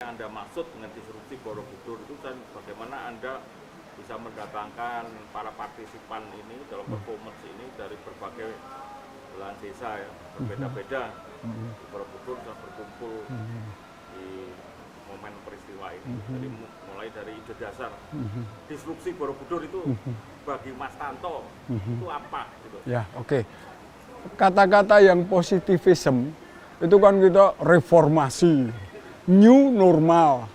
Anda maksud dengan disrupsi Borobudur itu dan bagaimana Anda bisa mendatangkan para partisipan ini dalam performance ini dari berbagai belahan desa ya, berbeda-beda. Di Borobudur sudah berkumpul di momen peristiwa ini. Jadi mulai dari ide dasar disrupsi Borobudur itu bagi Mas Tanto itu apa? Gitu. Ya, oke. Kata-kata yang positivism itu kan kita reformasi, new normal.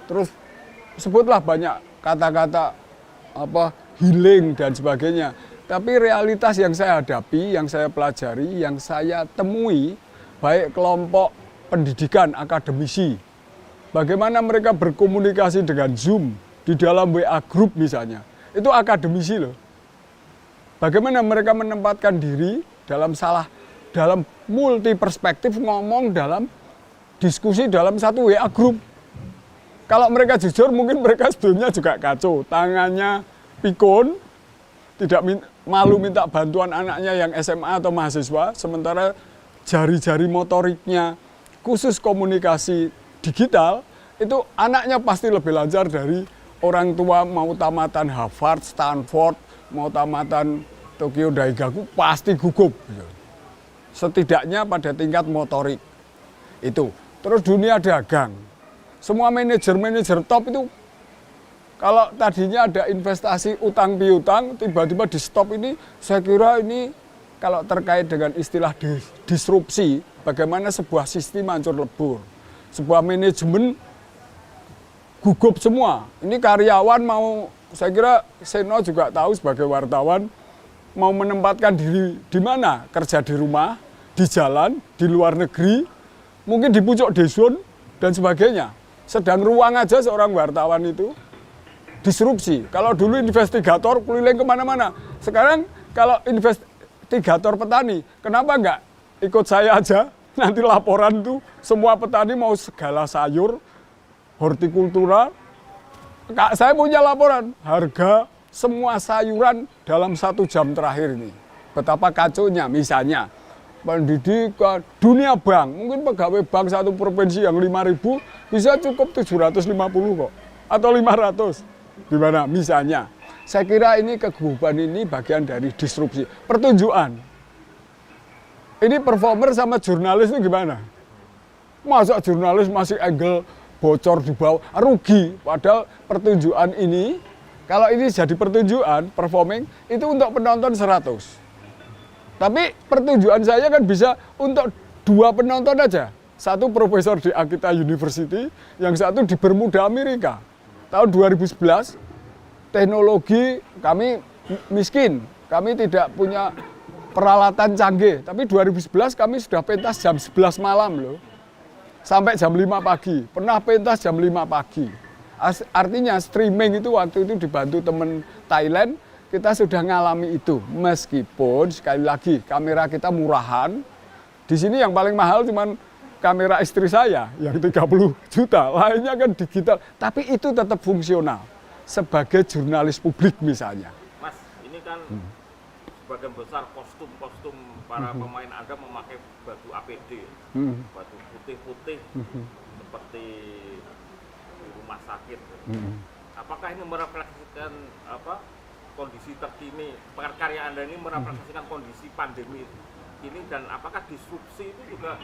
Terus sebutlah banyak kata-kata apa healing dan sebagainya. Tapi realitas yang saya hadapi, yang saya pelajari, yang saya temui, baik kelompok pendidikan akademisi, bagaimana mereka berkomunikasi dengan Zoom di dalam WA group misalnya, itu akademisi loh. Bagaimana mereka menempatkan diri dalam multi perspektif ngomong dalam diskusi dalam satu WA group. Kalau mereka jujur mungkin mereka sebelumnya juga kacau, tangannya pikun, tidak malu minta bantuan anaknya yang SMA atau mahasiswa, sementara jari-jari motoriknya khusus komunikasi digital, itu anaknya pasti lebih lancar dari orang tua mau tamatan Harvard, Stanford, mau tamatan Tokyo Daigaku, pasti gugup. Setidaknya pada tingkat motorik. Itu. Terus dunia dagang. Semua manajer-manajer top itu, kalau tadinya ada investasi utang piutang, tiba-tiba di stop ini, saya kira ini kalau terkait dengan istilah disrupsi, bagaimana sebuah sistem hancur lebur. Sebuah manajemen gugup semua. Ini karyawan mau, saya kira Seno juga tahu sebagai wartawan, mau menempatkan diri di mana? Kerja di rumah, di jalan, di luar negeri, mungkin di pucuk desun, dan sebagainya. Sedang ruang aja seorang wartawan itu disrupsi. Kalau dulu investigator keliling kemana-mana. Sekarang kalau investigator petani, kenapa enggak ikut saya aja? Nanti laporan tuh semua petani mau segala sayur, hortikultura. Saya punya laporan, harga semua sayuran dalam 1 jam terakhir ini. Betapa kacaunya misalnya. Pendidikan, dunia bank, mungkin pegawai bank satu provinsi yang 5.000 bisa cukup 750 kok. Atau 500. Gimana misalnya. Saya kira ini kegugupan ini bagian dari disrupsi. Pertunjukan. Ini performer sama jurnalis itu gimana? Masa jurnalis masih angle bocor di bawah, rugi. Padahal pertunjukan ini, kalau ini jadi pertunjukan, performing, itu untuk penonton 100. Tapi pertunjukan saya kan bisa untuk 2 penonton aja. Satu profesor di Akita University, yang satu di Bermuda, Amerika. Tahun 2011, teknologi kami miskin, kami tidak punya peralatan canggih. Tapi 2011 kami sudah pentas jam 11 malam loh. Sampai jam 5 pagi, pernah pentas jam 5 pagi. Artinya streaming itu waktu itu dibantu teman Thailand, kita sudah ngalami itu. Meskipun sekali lagi kamera kita murahan, di sini yang paling mahal cuman kamera istri saya yang 30 juta, lainnya kan digital. Tapi itu tetap fungsional sebagai jurnalis publik misalnya. Mas, ini kan sebagian besar kostum-kostum para pemain Anda memakai baju APD, baju putih-putih seperti di rumah sakit. Apakah ini merefleksikan kondisi terkini, karya Anda ini merefleksikan kondisi pandemi ini, dan apakah disrupsi itu juga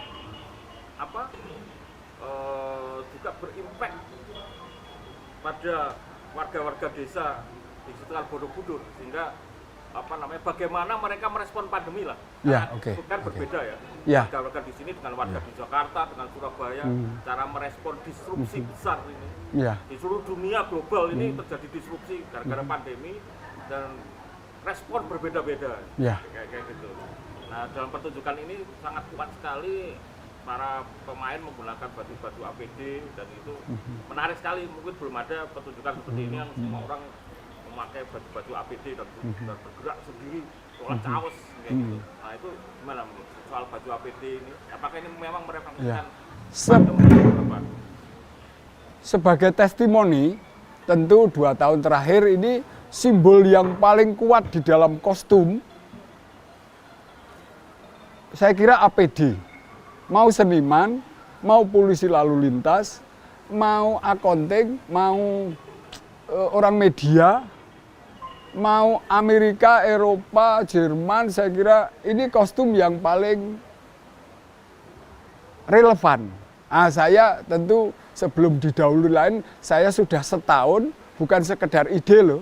juga berimpact pada warga-warga desa di sekitar Borobudur, sehingga bagaimana mereka merespon pandemi lah. Ya, oke. Itu kan berbeda ya. Warga-warga di sini dengan warga di Jakarta, dengan Surabaya, cara merespon disrupsi besar ini. Di seluruh dunia global ini terjadi disrupsi gara-gara pandemi, dan respon berbeda-beda. Kayak gitu. Nah, dalam pertunjukan ini sangat kuat sekali para pemain menggunakan baju-baju APD, dan itu menarik sekali. Mungkin belum ada pertunjukan seperti ini yang semua orang memakai baju-baju APD dan bergerak sendiri soal caos kayak gitu. Nah, itu gimana soal baju APD ini? Apakah ini memang merefleksikan sebagai testimoni? Tentu 2 tahun terakhir ini simbol yang paling kuat di dalam kostum, saya kira APD. Mau seniman, mau polisi lalu lintas, mau accounting, mau orang media, mau Amerika, Eropa, Jerman, saya kira ini kostum yang paling relevan. Saya tentu sebelum didahului lain, saya sudah setahun, bukan sekedar ide loh,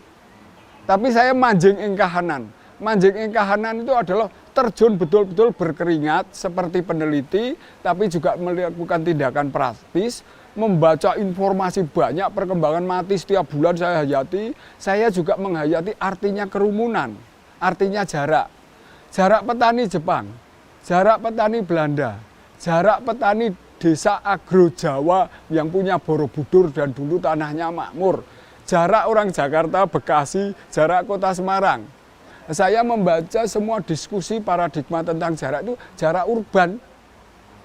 tapi saya manjing ing kahanan. Manjing ing kahanan itu adalah terjun betul-betul berkeringat seperti peneliti, tapi juga melakukan tindakan praktis, membaca informasi banyak, perkembangan mati setiap bulan saya hayati. Saya juga menghayati artinya kerumunan, artinya jarak. Jarak petani Jepang, jarak petani Belanda, jarak petani desa agro Jawa yang punya Borobudur dan dulu tanahnya makmur, jarak orang Jakarta, Bekasi, jarak kota Semarang. Saya membaca semua diskusi paradigma tentang jarak itu jarak urban.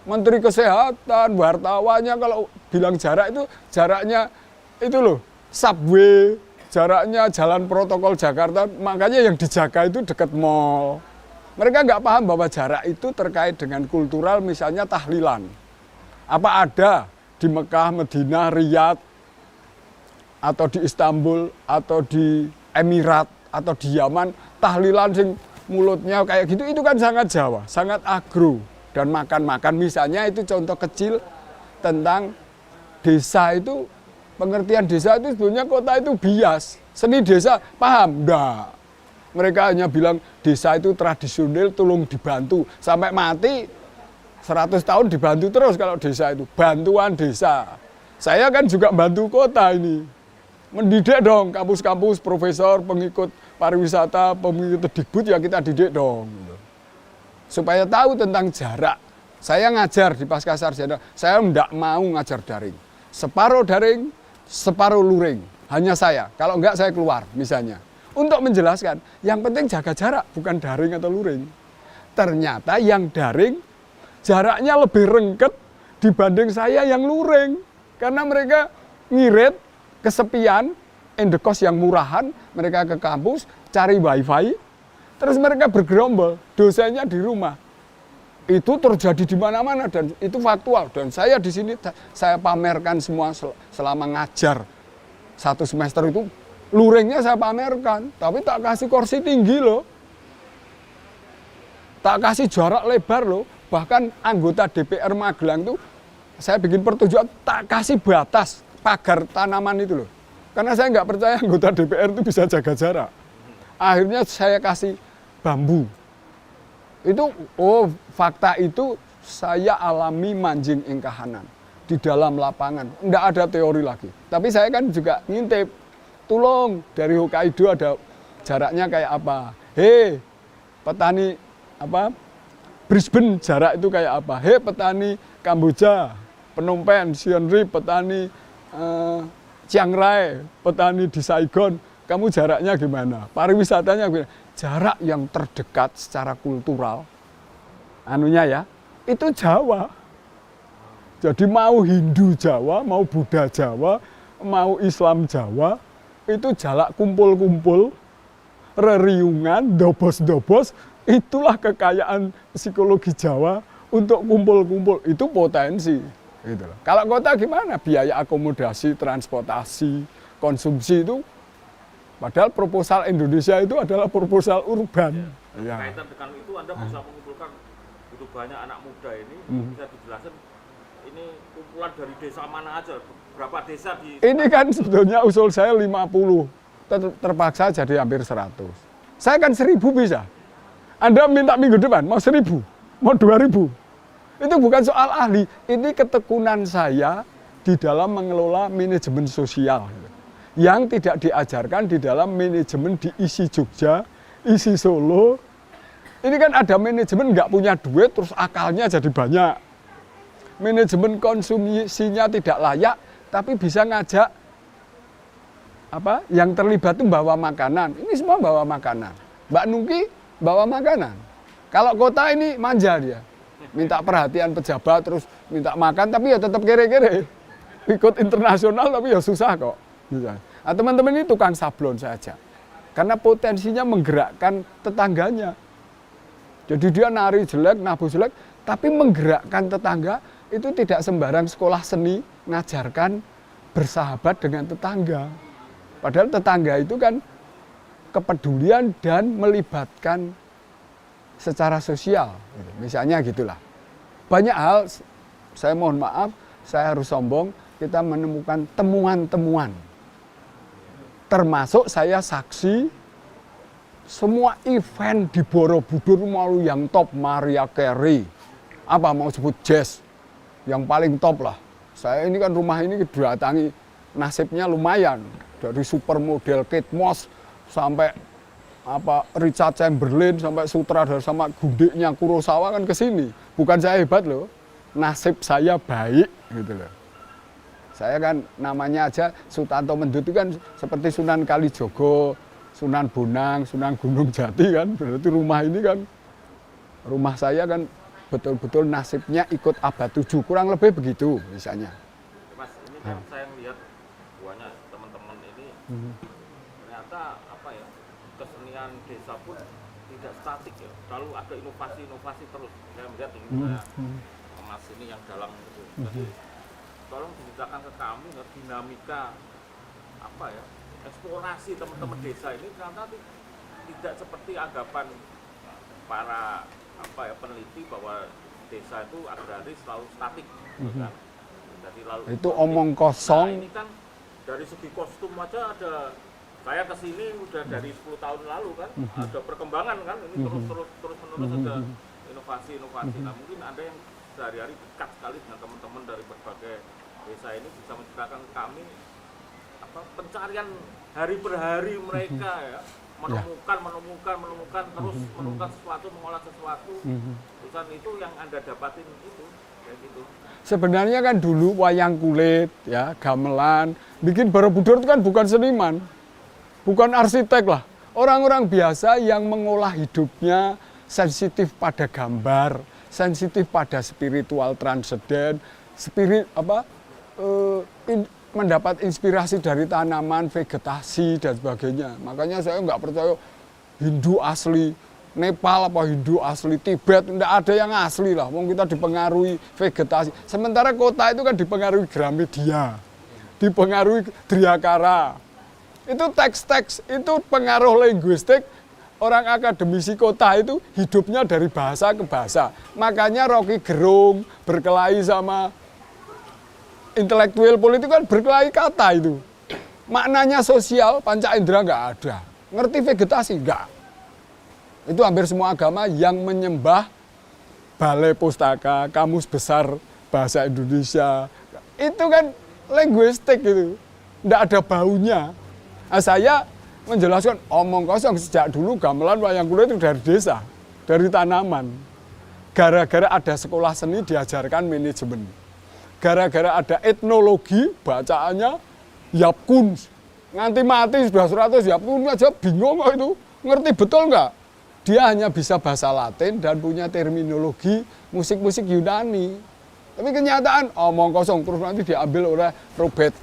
Menteri Kesehatan, wartawannya kalau bilang jarak itu jaraknya itu loh, subway, jaraknya jalan protokol Jakarta, makanya yang dijaga itu dekat mall. Mereka nggak paham bahwa jarak itu terkait dengan kultural, misalnya tahlilan. Apa ada di Mekah, Madinah, Riyadh, atau di Istanbul, atau di Emirat, atau di Yaman, tahlilan sing mulutnya kayak gitu, itu kan sangat Jawa, sangat agro. Dan makan-makan, misalnya itu contoh kecil tentang desa itu, pengertian desa itu sebenarnya kota itu bias. Seni desa, paham? Enggak. Mereka hanya bilang desa itu tradisional, tolong dibantu. Sampai mati, 100 tahun dibantu terus kalau desa itu. Bantuan desa. Saya kan juga bantu kota ini. Mendidik dong kampus-kampus, profesor, pengikut pariwisata, pengikut Dikbud, ya kita didik dong. Supaya tahu tentang jarak. Saya ngajar di Pascasarjana, saya enggak mau ngajar daring. Separuh daring, separuh luring. Hanya saya, kalau enggak saya keluar misalnya. Untuk menjelaskan, yang penting jaga jarak, bukan daring atau luring. Ternyata yang daring, jaraknya lebih rengket dibanding saya yang luring. Karena mereka ngirit, kesepian, indekos yang murahan, mereka ke kampus, cari wifi, terus mereka bergerombol, dosennya di rumah. Itu terjadi di mana-mana dan itu faktual. Dan saya di sini saya pamerkan semua selama ngajar 1 semester itu, luringnya saya pamerkan, tapi tak kasih kursi tinggi loh. Tak kasih jarak lebar loh. Bahkan anggota DPR Magelang itu saya bikin pertunjukan tak kasih batas pagar tanaman itu loh. Karena saya nggak percaya anggota DPR itu bisa jaga jarak. Akhirnya saya kasih bambu. Itu, fakta itu saya alami manjing ing kahanan di dalam lapangan. Nggak ada teori lagi. Tapi saya kan juga ngintip. Tolong, dari Hokkaido ada jaraknya kayak apa. Hei, petani Brisbane jarak itu kayak apa. Hei, petani Kamboja, Phnom Penh, Siem Reap, petani Chiang Rai, petani di Saigon, kamu jaraknya gimana? Pariwisatanya gimana? Jarak yang terdekat secara kultural, itu Jawa. Jadi mau Hindu Jawa, mau Buddha Jawa, mau Islam Jawa, itu jarak kumpul-kumpul, reriungan, dobos-dobos, itulah kekayaan psikologi Jawa untuk kumpul-kumpul, itu potensi. Gitu loh. Kalau kota gimana? Biaya akomodasi, transportasi, konsumsi itu. Padahal proposal Indonesia itu adalah proposal urban. Ya. Kaitan dengan itu Anda bisa mengumpulkan begitu banyak anak muda ini, bisa dijelaskan ini kumpulan dari desa mana aja, berapa desa di... Ini kan sebetulnya usul saya 50, terpaksa jadi hampir 100. Saya kan 1000 bisa. Anda minta minggu depan, mau 1000, mau 2000. Itu bukan soal ahli, ini ketekunan saya di dalam mengelola manajemen sosial. Yang tidak diajarkan di dalam manajemen di isi Jogja, isi Solo. Ini kan ada manajemen nggak punya duit, terus akalnya jadi banyak. Manajemen konsumsinya tidak layak, tapi bisa ngajak yang terlibat itu bawa makanan. Ini semua bawa makanan. Mbak Nungki bawa makanan. Kalau kota ini manja dia, minta perhatian pejabat, terus minta makan, tapi ya tetap kere-kere. Ikut internasional tapi ya susah kok. Nah, teman-teman ini tukang sablon saja. Karena potensinya menggerakkan tetangganya. Jadi dia nari jelek, nabuh jelek, tapi menggerakkan tetangga itu tidak sembarang sekolah seni ngajarkan bersahabat dengan tetangga. Padahal tetangga itu kan kepedulian dan melibatkan secara sosial. Misalnya gitulah. Banyak hal, saya mohon maaf, saya harus sombong, kita menemukan temuan-temuan. Termasuk saya saksi semua event di Borobudur malu yang top, Mariah Carey. Apa mau sebut jazz, yang paling top lah. Saya ini kan rumah ini didatangi, nasibnya lumayan. Dari supermodel Kate Moss sampai Richard Chamberlain sampai sutradara sama gundiknya Kurosawa kan ke sini. Bukan saya hebat loh, nasib saya baik gitu loh. Saya kan namanya aja Sutanto Mendut itu kan seperti Sunan Kalijogo, Sunan Bonang, Sunan Gunung Jati kan. Berarti rumah ini kan, rumah saya kan betul-betul nasibnya ikut abad 7, kurang lebih begitu misalnya. Mas, ini kan saya lihat banyak teman-teman ini ternyata kesenian desa pun tidak statik ya, selalu ada inovasi-inovasi terus. Saya melihat ini Mas ini yang dalang itu. Jadi tolong diceritakan ke kami dinamika eksplorasi teman-teman desa ini ternyata tidak seperti anggapan para peneliti bahwa desa itu agraris selalu statik, kan? Jadi lalu itu omong kosong. Nah, ini kan dari segi kostum aja ada. Saya kesini udah dari 10 tahun lalu kan, ada perkembangan kan, ini terus menerus ada inovasi-inovasi. Nah mungkin Anda yang sehari-hari dekat sekali dengan teman-teman dari berbagai desa ini bisa menceritakan ke kami pencarian hari per hari mereka ya, menemukan terus menemukan sesuatu, mengolah sesuatu. Urusan itu yang Anda dapatin itu kayak gitu. Sebenarnya kan dulu wayang kulit ya, gamelan, bikin Borobudur itu kan bukan seniman. Bukan arsitek lah, orang-orang biasa yang mengolah hidupnya sensitif pada gambar, sensitif pada spiritual transenden, mendapat inspirasi dari tanaman, vegetasi dan sebagainya. Makanya saya nggak percaya Hindu asli Nepal apa Hindu asli Tibet, nggak ada yang asli lah. Wong kita dipengaruhi vegetasi. Sementara kota itu kan dipengaruhi Gramedia, dipengaruhi Driakara. Itu teks-teks, itu pengaruh linguistik. Orang akademisi kota itu hidupnya dari bahasa ke bahasa. Makanya Rocky Gerung berkelahi sama intelektual politik kan berkelahi kata itu. Maknanya sosial, panca indera nggak ada. Ngerti vegetasi? Nggak. Itu hampir semua agama yang menyembah balai pustaka, kamus besar bahasa Indonesia. Itu kan linguistik itu. Nggak ada baunya. Nah, saya menjelaskan omong kosong sejak dulu gamelan wayang kulit itu dari desa, dari tanaman. Gara-gara ada sekolah seni diajarkan manajemen. Gara-gara ada etnologi bacaannya Yapkun. Nganti mati sudah 100 Yapkun aja bingung kok itu. Ngerti betul nggak? Dia hanya bisa bahasa Latin dan punya terminologi musik-musik Yunani. Tapi kenyataan omong kosong terus nanti diambil oleh Robert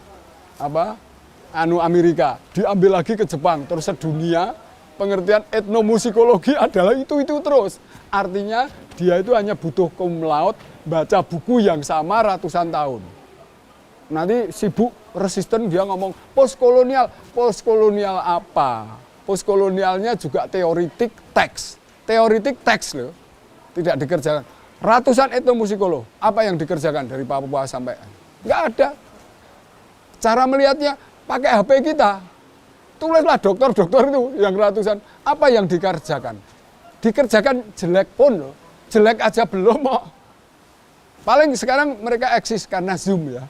Amerika, diambil lagi ke Jepang, terus sedunia pengertian etnomusikologi adalah itu terus. Artinya dia itu hanya butuh cum laude, baca buku yang sama ratusan tahun. Nanti sibuk resisten dia ngomong postkolonial apa? Postkolonialnya juga teoritik teks loh, tidak dikerjakan. Ratusan etnomusikolog, apa yang dikerjakan dari Papua sampai? Nggak ada. Cara melihatnya pakai HP kita, tulislah dokter itu yang ratusan, apa yang dikerjakan? Dikerjakan jelek pun loh, jelek aja belum kok. Paling sekarang mereka eksis karena Zoom ya,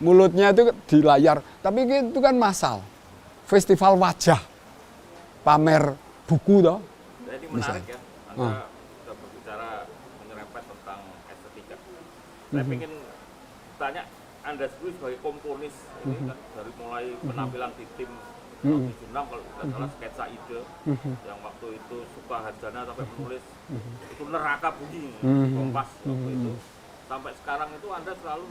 mulutnya itu di layar, tapi itu kan massal, festival wajah, pamer buku toh. Jadi menarik ya, Anda sudah berbicara menyerempet tentang estetika. Saya ingin tanya Anda sendiri sebagai komponis ini kan dari mulai penampilan di tim Junam kalau tidak salah sketsa ide yang waktu itu Suka Harjana sampai menulis itu neraka bunyi Kompas waktu itu sampai sekarang itu Anda selalu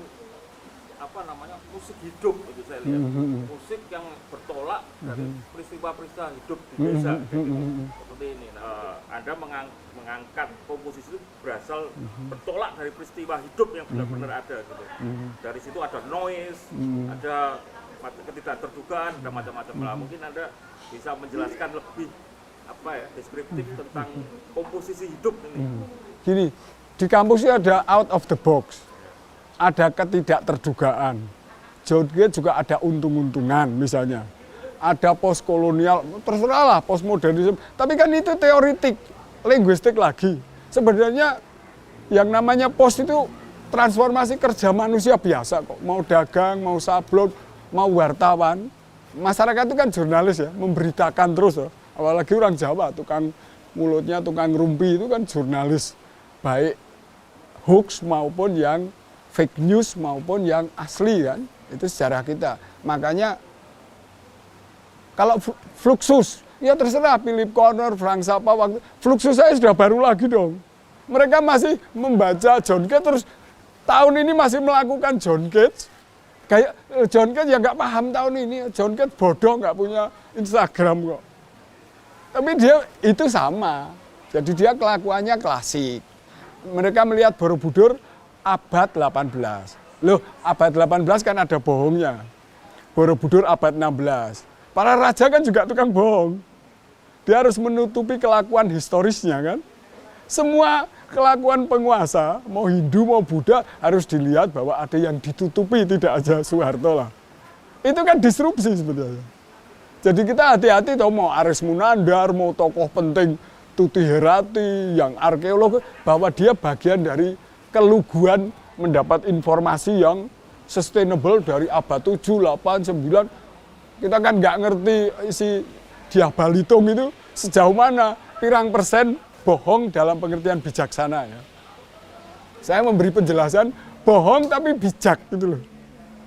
musik hidup itu saya lihat. Musik yang bertolak dari peristiwa-peristiwa hidup di desa. Seperti ini. Anda mengangkat komposisi itu berasal bertolak dari peristiwa hidup yang benar-benar ada gitu. Dari situ ada noise, ada ketidakterdugaan, ada macam-macam. Mungkin Anda bisa menjelaskan lebih deskriptif tentang komposisi hidup ini. Gini, di kampus ini ada out of the box, ada ketidakterdugaan. John Cage juga ada untung-untungan misalnya. Ada postkolonial, terserah lah postmodernisme. Tapi kan itu teoritik, linguistik lagi. Sebenarnya yang namanya post itu transformasi kerja manusia biasa kok. Mau dagang, mau sablon, mau wartawan. Masyarakat itu kan jurnalis ya, memberitakan terus ya. Apalagi orang Jawa, tukang mulutnya, tukang rumpi itu kan jurnalis. Baik hoax maupun yang fake news maupun yang asli kan. Itu sejarah kita. Makanya kalau Fluxus, ya terserah Philip Connor, Frank Zappa, Fluxus saya sudah baru lagi dong. Mereka masih membaca John Cage terus tahun ini masih melakukan John Cage. Kayak John Cage ya nggak paham tahun ini. John Cage bodoh nggak punya Instagram kok. Tapi dia itu sama. Jadi dia kelakuannya klasik. Mereka melihat Borobudur abad 18. Loh, abad 18 kan ada bohongnya. Borobudur abad 16. Para raja kan juga tukang bohong. Dia harus menutupi kelakuan historisnya kan. Semua kelakuan penguasa, mau Hindu mau Buddha harus dilihat bahwa ada yang ditutupi, tidak aja Soeharto lah. Itu kan disrupsi sebetulnya. Jadi kita hati-hati tau mau Aris Munandar, mau tokoh penting Tuti Herati, yang arkeolog, bahwa dia bagian dari keluguan mendapat informasi yang sustainable dari abad 7, 8, 9. Kita kan nggak ngerti isi Diabalitung itu sejauh mana, pirang persen bohong dalam pengertian bijaksana ya. Saya memberi penjelasan bohong tapi bijak gitu loh.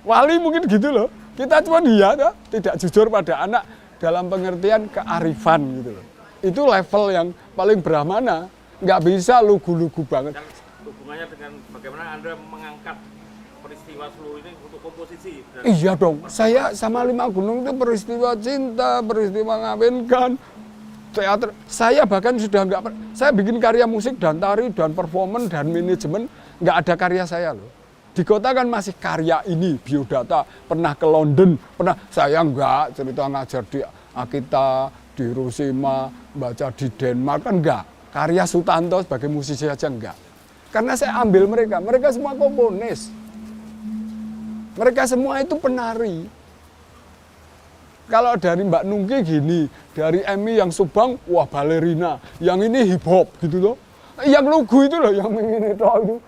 Wali mungkin gitu loh. Kita cuma tidak jujur pada anak dalam pengertian kearifan gitu loh. Itu level yang paling brahmana. Nggak bisa lugu-lugu banget. Hubungannya dengan bagaimana Anda mengangkat peristiwa seluruh ini untuk komposisi? Iya dong, saya sama Lima Gunung itu peristiwa cinta, peristiwa ngawinkan, teater. Saya bahkan sudah saya bikin karya musik dan tari dan performance dan manajemen, nggak ada karya saya loh. Di kota kan masih karya ini, biodata, pernah ke London, saya enggak cerita ngajar di Akita, di Hiroshima, baca di Denmark, kan enggak. Karya Sutanto sebagai musisi aja enggak. Karena saya ambil mereka semua komponis. Mereka semua itu penari. Kalau dari Mbak Nungki gini, dari Emmy yang Subang, wah balerina, yang ini hip hop gitu loh. Yang lugu itu loh, yang ini itu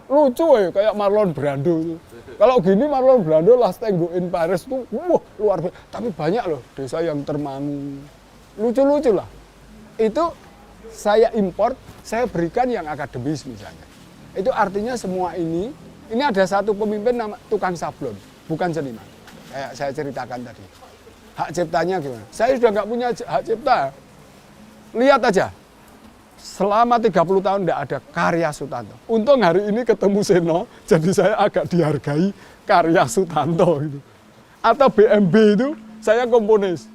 lucu ya, kayak Marlon Brando itu. Kalau gini Marlon Brando Last Tango in Paris itu, wah luar biasa. Tapi banyak loh desa yang termangu, lucu-lucu lah. Itu saya import, saya berikan yang akademis misalnya. Itu artinya semua ini ada satu pemimpin nama tukang sablon, bukan seniman. Kayak saya ceritakan tadi. Hak ciptanya gimana? Saya sudah nggak punya hak cipta. Lihat aja. Selama 30 tahun tidak ada karya Sutanto. Untung hari ini ketemu Seno, jadi saya agak dihargai karya Sutanto gitu. Atau BMB itu saya komponis.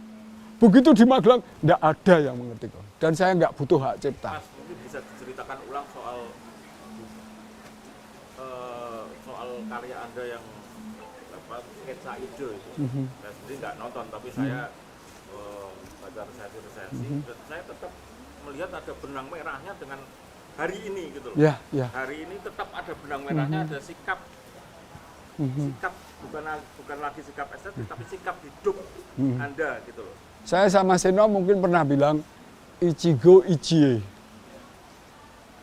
Begitu di Magelang tidak ada yang mengerti kok. Dan saya nggak butuh hak cipta. Mas, mungkin bisa diceritakan ulang soal karya Anda yang sketsa ide itu. Saya sendiri nggak nonton, tapi saya baca resensi. Dan saya tetap melihat ada benang merahnya dengan hari ini gitu loh. Ya, ya. Hari ini tetap ada benang merahnya, ada sikap bukan lagi sikap estetik, tapi sikap hidup Anda gitu loh. Saya sama Seno mungkin pernah bilang Ichigo Ichie.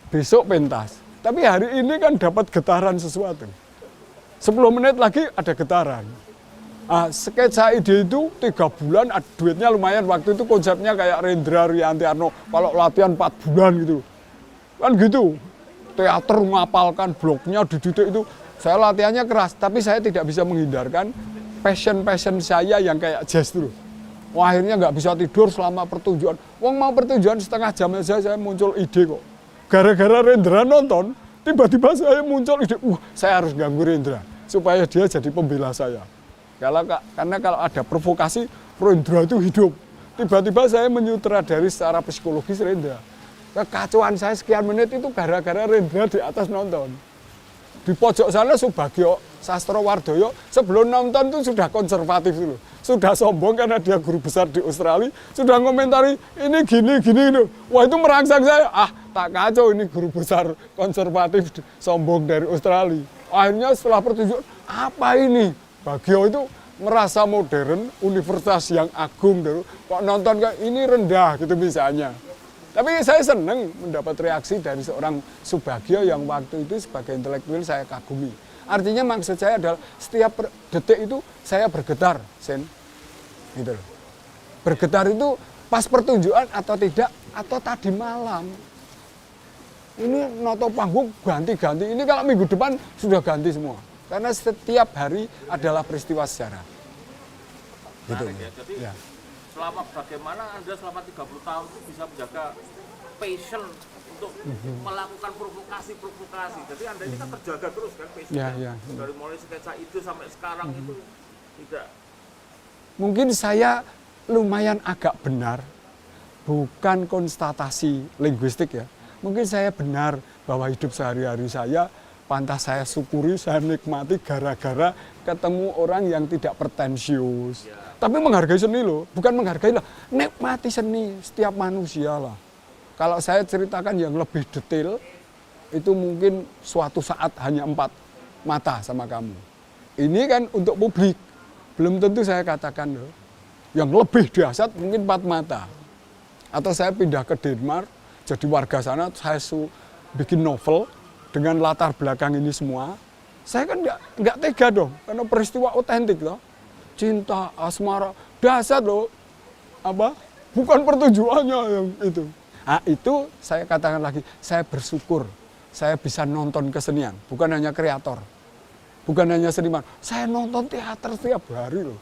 Besok pentas. Tapi hari ini kan dapat getaran sesuatu. 10 menit lagi ada getaran. Sketsa ide itu 3 bulan, duitnya lumayan. Waktu itu konsepnya kayak Rendra Riantiarno, kalau latihan 4 bulan gitu. Kan gitu. Teater ngapalkan bloknya di titik itu. Saya latihannya keras, tapi saya tidak bisa menghindarkan passion saya yang kayak jazz dulu. Wah, akhirnya nggak bisa tidur selama pertunjukan. Wong mau pertunjukan setengah jam aja saya muncul ide kok. Gara-gara Rendra nonton, tiba-tiba saya muncul ide, saya harus ganggu Rendra. supaya dia jadi pembela saya. Karena kalau ada provokasi, Rendra itu hidup. Tiba-tiba saya menyutradari secara psikologis Rendra. Kekacauan saya sekian menit itu gara-gara Rendra di atas nonton. Di pojok sana Subagio Sastrowardoyo sebelum nonton itu sudah konservatif dulu. Sudah sombong karena dia guru besar di Australia. Sudah komentari ini gini. Wah itu merangsang saya. Tak kacau ini guru besar konservatif sombong dari Australia. Akhirnya setelah pertunjukan, apa ini? Bagio itu merasa modern, universitas yang agung. Kok nonton kayak ini rendah gitu misalnya. Tapi saya senang mendapat reaksi dari seorang Subagio yang waktu itu sebagai intelektual saya kagumi. Artinya maksud saya adalah setiap detik itu saya bergetar, Sen. Gitu loh. Bergetar itu pas pertunjukan atau tidak, atau tadi malam. Ini noto panggung ganti-ganti. Ini kalau minggu depan sudah ganti semua. Karena setiap hari adalah peristiwa sejarah. Gitu. Ya. Jadi selama bagaimana Anda selama 30 tahun itu bisa menjaga passion untuk melakukan provokasi. Jadi Anda ini kan terjaga terus kan passionnya. Dari mulai sketsa itu sampai sekarang itu tidak. Mungkin saya lumayan agak benar, bukan konstatasi linguistik ya. Mungkin saya benar bahwa hidup sehari-hari saya pantas saya syukuri, saya nikmati gara-gara ketemu orang yang tidak pretensius. Tapi menghargai seni loh, bukan menghargai lah, nikmati seni setiap manusia lah. Kalau saya ceritakan yang lebih detail, itu mungkin suatu saat hanya 4 mata sama kamu. Ini kan untuk publik, belum tentu saya katakan loh. Yang lebih dahsyat mungkin 4 mata. Atau saya pindah ke Denmark, jadi warga sana, saya bikin novel dengan latar belakang ini semua. Saya kan nggak tega dong, karena peristiwa otentik loh. Cinta, asmara, dahsyat loh. Bukan pertunjukannya yang itu. Itu saya katakan lagi, saya bersyukur saya bisa nonton kesenian, bukan hanya kreator, bukan hanya seniman. Saya nonton teater setiap hari loh.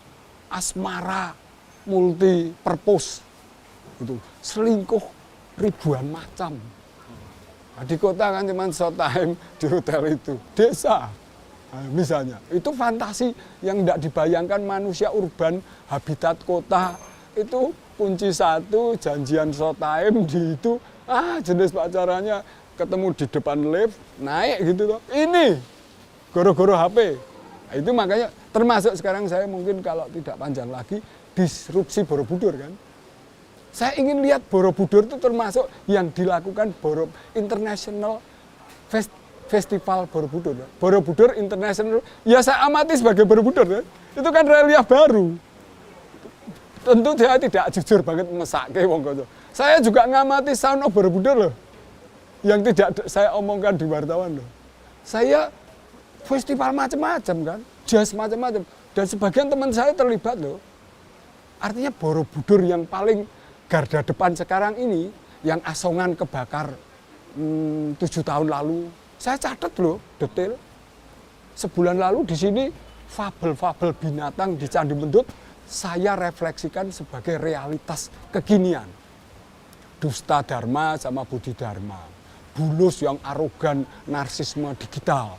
Asmara, multi purpose, itu selingkuh ribuan macam. Di kota kan cuma short time di hotel itu, desa. Misalnya, itu fantasi yang tidak dibayangkan manusia urban, habitat kota, itu kunci 1, janjian short time di itu, jenis pacarannya ketemu di depan lift, naik gitu loh. Ini, goro-goro HP. Itu makanya termasuk sekarang saya mungkin kalau tidak panjang lagi, disrupsi Borobudur kan. Saya ingin lihat Borobudur itu termasuk yang dilakukan International Festival Borobudur. Borobudur International, ya saya amati sebagai Borobudur. Ya. Itu kan relief baru. Tentu saya tidak jujur banget mesake wong kono. Saya juga ngamati Sound of Borobudur loh. Yang tidak saya omongkan di wartawan loh. Saya festival macam-macam kan, jazz macam-macam. Dan sebagian teman saya terlibat loh. Artinya Borobudur yang paling garda depan sekarang ini, yang Asongan kebakar 7 tahun lalu, saya catat loh detail. Sebulan lalu di sini fabel-fabel binatang di Candi Mendut saya refleksikan sebagai realitas kekinian. Dusta Dharma sama Budi Dharma. Bulus yang arogan, narsisme digital.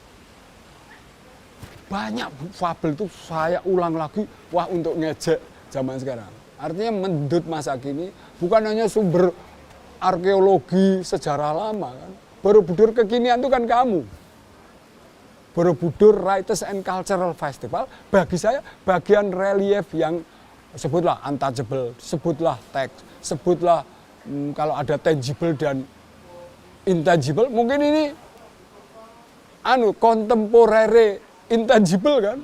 Banyak fabel itu saya ulang lagi, untuk ngejek zaman sekarang. Artinya Mendut masa kini bukan hanya sumber arkeologi sejarah lama kan. Borobudur kekinian itu kan kamu. Borobudur Writers and Cultural Festival bagi saya bagian relief yang sebutlah untouchable, sebutlah teks, sebutlah kalau ada tangible dan intangible, mungkin ini contemporary intangible kan.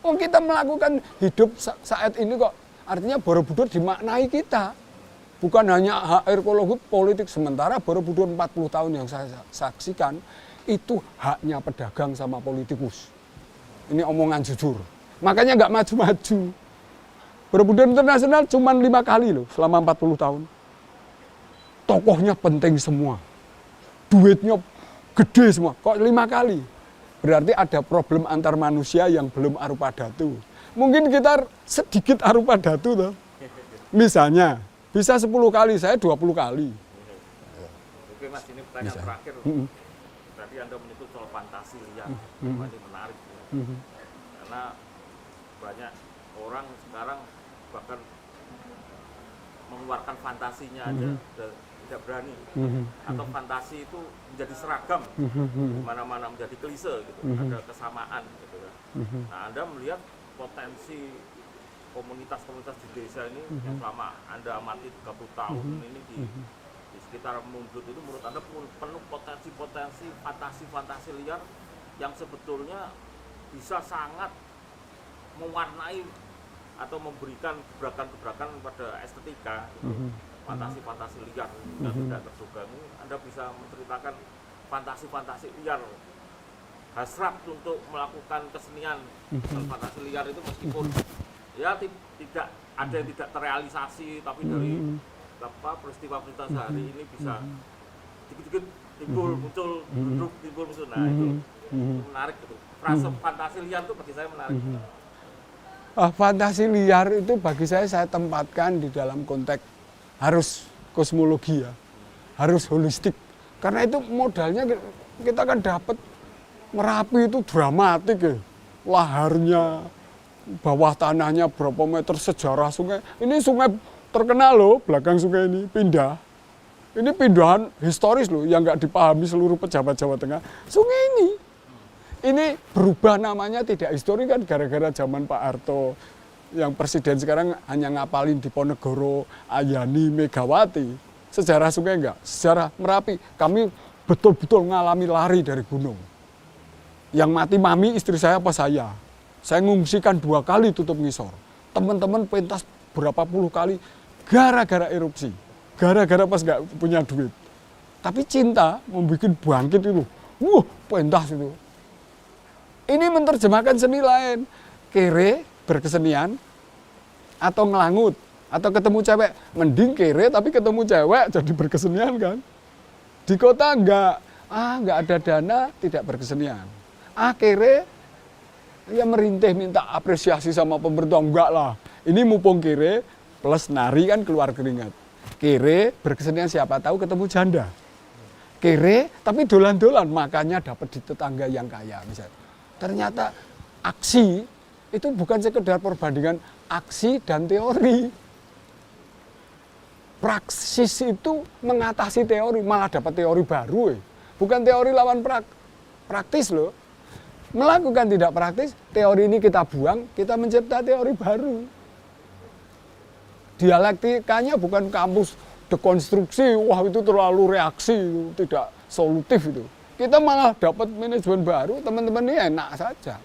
Kita melakukan hidup saat ini kok. Artinya Borobudur dimaknai kita. Bukan hanya hak arkeologi politik, sementara Borobudur 40 tahun yang saya saksikan, itu haknya pedagang sama politikus. Ini omongan jujur. Makanya nggak maju-maju. Borobudur Internasional cuma 5 kali loh selama 40 tahun. Tokohnya penting semua. Duitnya gede semua. Kok 5 kali? Berarti ada problem antar manusia yang belum arupa datu. Mungkin kita sedikit arupa datu toh. Misalnya, bisa 10 kali, saya 20 kali. Oke Mas, ini pertanyaan terakhir. Tadi Anda menyebut soal fantasi yang ini menarik. Karena banyak orang sekarang bahkan mengeluarkan fantasinya aja tidak berani, atau fantasi itu menjadi seragam di mana-mana, menjadi klise gitu, ada kesamaan gitu kan. Nah, Anda melihat potensi komunitas-komunitas di desa ini yang selama Anda amati 30 tahun ini di sekitar Munjut itu, menurut Anda penuh potensi-potensi fantasi-fantasi liar yang sebetulnya bisa sangat mewarnai atau memberikan gebrakan-gebrakan pada estetika gitu. Fantasi-fantasi liar yang tidak terduga ini. Anda bisa menceritakan fantasi-fantasi liar, hasrat untuk melakukan kesenian. Fantasi liar itu meskipun ya tidak ada yang tidak terrealisasi, tapi dari peristiwa-peristiwa sehari ini bisa dikit-dikit muncul. Nah itu menarik gitu. Frase fantasi liar itu bagi saya menarik. Fantasi liar itu bagi saya tempatkan di dalam konteks harus kosmologi ya, harus holistik. Karena itu modalnya kita kan dapat Merapi itu dramatik ya, laharnya, bawah tanahnya berapa meter, sejarah sungai. Ini sungai terkenal loh, belakang sungai ini pindah. Ini pindahan historis loh, yang nggak dipahami seluruh pejabat Jawa Tengah. Sungai ini berubah namanya tidak historis kan gara-gara zaman Pak Harto. Yang presiden sekarang hanya ngapalin Diponegoro, Ayani, Megawati. Sejarah sungai enggak, sejarah Merapi. Kami betul-betul ngalami lari dari gunung. Yang mati mami istri saya apa saya. Saya ngungsikan 2 kali tutup ngisor. Teman-teman pentas berapa puluh kali gara-gara erupsi. Gara-gara pas nggak punya duit. Tapi cinta membuat bangkit itu. Pentas itu. Ini menerjemahkan seni lain. Kere berkesenian atau ngelangut atau ketemu cewek, mending kere tapi ketemu cewek jadi berkesenian kan. Di kota enggak ada dana tidak berkesenian. Kere ya merintih minta apresiasi sama pemerintah, enggak lah. Ini mumpung kere plus nari kan keluar keringat. Kere berkesenian siapa tahu ketemu janda. Kere tapi dolan-dolan makanya dapat di tetangga yang kaya misalnya. Ternyata aksi itu bukan sekedar perbandingan aksi dan teori. Praksis itu mengatasi teori, malah dapat teori baru. Bukan teori lawan praktis loh. Melakukan tidak praktis, teori ini kita buang, kita mencipta teori baru. Dialektikanya bukan kampus dekonstruksi, wah itu terlalu reaksi, tidak solutif itu. Kita malah dapat manajemen baru, teman-teman ini enak saja.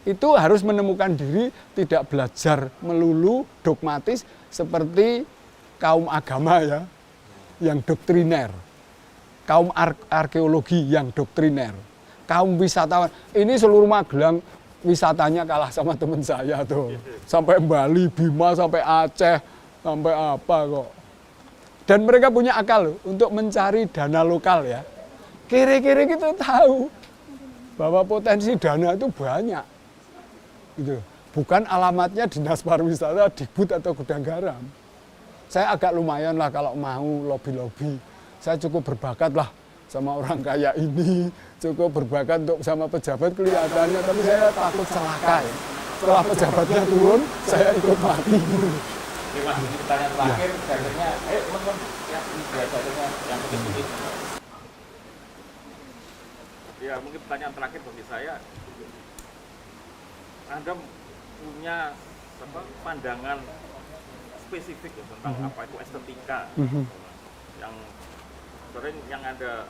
Itu harus menemukan diri, tidak belajar melulu dogmatis seperti kaum agama ya, yang doktriner. Kaum arkeologi yang doktriner. Kaum wisatawan, ini seluruh Magelang wisatanya kalah sama teman saya tuh. Sampai Bali, Bima, sampai Aceh, sampai apa kok. Dan mereka punya akal loh, untuk mencari dana lokal ya. Kira-kira kita tahu bahwa potensi dana itu banyak. Gitu. Bukan alamatnya dinas pariwisata, Dikbud atau gudang garam. Saya agak lumayan lah kalau mau lobby-lobby. Saya cukup berbakat lah sama orang kaya ini, cukup berbakat untuk sama pejabat kelihatannya, tapi saya takut celaka ya. Setelah pejabatnya turun, saya ikut mati. Mas, ini pertanyaan terakhir, biasanya, ayo teman-teman, ya biasanya yang penting. Ya mungkin pertanyaan terakhir bagi saya, Anda punya pandangan spesifik ya, tentang apa itu estetika yang sering yang Anda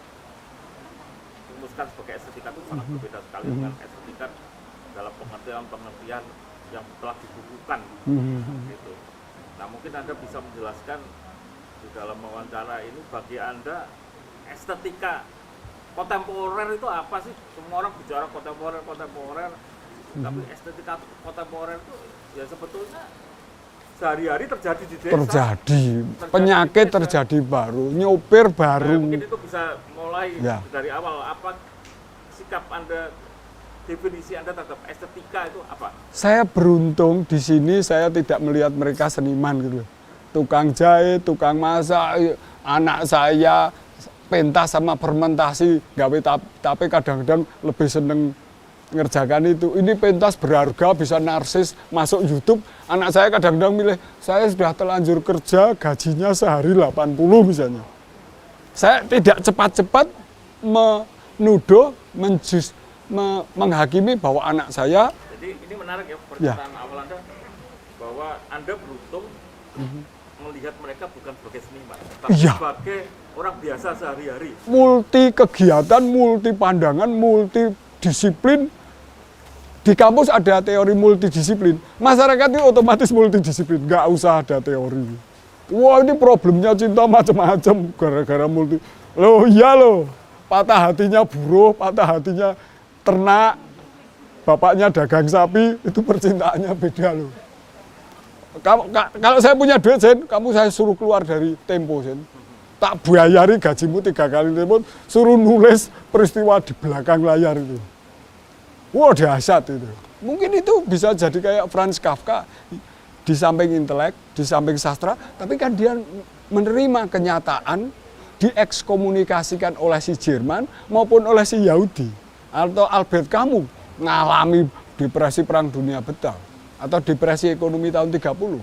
rumuskan sebagai estetika itu sangat berbeda sekali dengan estetika dalam pengertian yang telah dibukukan gitu. Nah mungkin Anda bisa menjelaskan di dalam wawancara ini bagi Anda estetika kontemporer itu apa sih? Semua orang bicara kontemporer, tapi estetika kontemporer itu ya sebetulnya sehari-hari terjadi di desa. Terjadi penyakit di desa. Terjadi baru, nyopir baru. Nah, mungkin itu bisa mulai dari awal. Apa sikap Anda, definisi Anda terhadap estetika itu apa? Saya beruntung di sini saya tidak melihat mereka seniman gitu. Tukang jahit, tukang masak, anak saya pentas sama fermentasi gawe, tapi kadang-kadang lebih seneng ngerjakan itu. Ini pentas berharga, bisa narsis, masuk YouTube. Anak saya kadang-kadang milih, saya sudah terlanjur kerja, gajinya sehari 80 misalnya. Saya tidak cepat-cepat menuduh, menghakimi bahwa anak saya. Jadi ini menarik ya pernyataan awal Anda, bahwa Anda beruntung melihat mereka bukan sebagai seniman, tapi sebagai orang biasa sehari-hari. Multi kegiatan, multi pandangan, multi disiplin. Di kampus ada teori multidisiplin. Masyarakat itu otomatis multidisiplin, nggak usah ada teori. Wah, ini problemnya cinta macam-macam gara-gara multi. Loh iya loh, patah hatinya buruh, patah hatinya ternak, bapaknya dagang sapi, itu percintaannya beda loh. Kalau saya punya duit, Sen, kamu saya suruh keluar dari Tempo, Sen. Tak bayari gajimu 3 kali Tempo, suruh nulis peristiwa di belakang layar itu. Wah, dahsyat itu. Mungkin itu bisa jadi kayak Franz Kafka, di samping intelek, di samping sastra, tapi kan dia menerima kenyataan, diekskomunikasikan oleh si Jerman maupun oleh si Yahudi. Atau Albert Camus ngalami depresi Perang Dunia Betal atau depresi ekonomi tahun 30.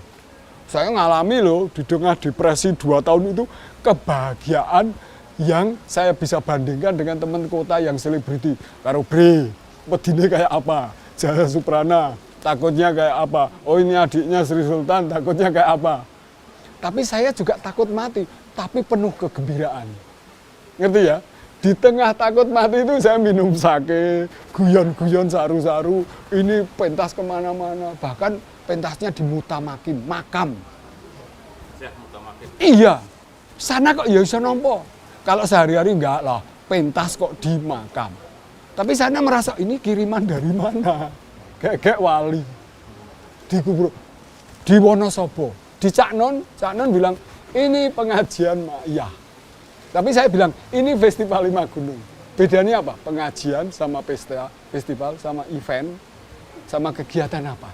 Saya ngalami loh, di tengah depresi 2 tahun itu, kebahagiaan yang saya bisa bandingkan dengan teman kota yang selebriti. Karo Bre, pedine kayak apa? Jaya Suprana, takutnya kayak apa? Oh ini adiknya Sri Sultan, takutnya kayak apa? Tapi saya juga takut mati, tapi penuh kegembiraan. Ngerti ya? Di tengah takut mati itu saya minum sake, guyon-guyon saru-saru, ini pentas kemana-mana. Bahkan pentasnya di Mutamakin, makam. Ya, Mutamakin. Iya, sana kok ya bisa nompo. Kalau sehari-hari enggak lah, pentas kok di makam. Tapi sana merasa ini kiriman dari mana? Kayak wali. Di kubur, di Wonosobo, di Cak Non bilang, ini pengajian Ma'iyah. Tapi saya bilang, ini festival 5 gunung. Bedanya apa? Pengajian sama festival, sama event, sama kegiatan apa?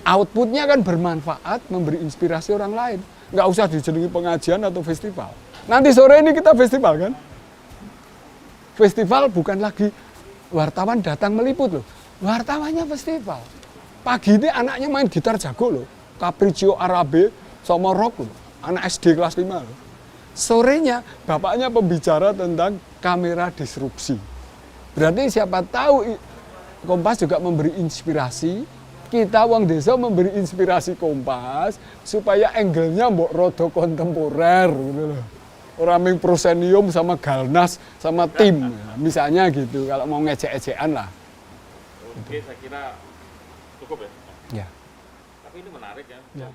Outputnya kan bermanfaat, memberi inspirasi orang lain. Nggak usah dijenengi pengajian atau festival. Nanti sore ini kita festival kan? Festival bukan lagi wartawan datang meliput loh. Wartawannya festival. Pagi ini anaknya main gitar jago loh. Capriccio Arabe sama rock loh. Anak SD kelas 5 loh. Sorenya bapaknya pembicara tentang kamera disrupsi. Berarti siapa tahu Kompas juga memberi inspirasi. Kita wong desa memberi inspirasi Kompas supaya angle-nya mbok rodo kontemporer gitu loh. Orang yang prosenium sama Galnas sama tim, misalnya gitu. Kalau mau ngejek-ejekan lah. Oke, saya kira cukup ya. Ya. Tapi ini menarik ya. Ya.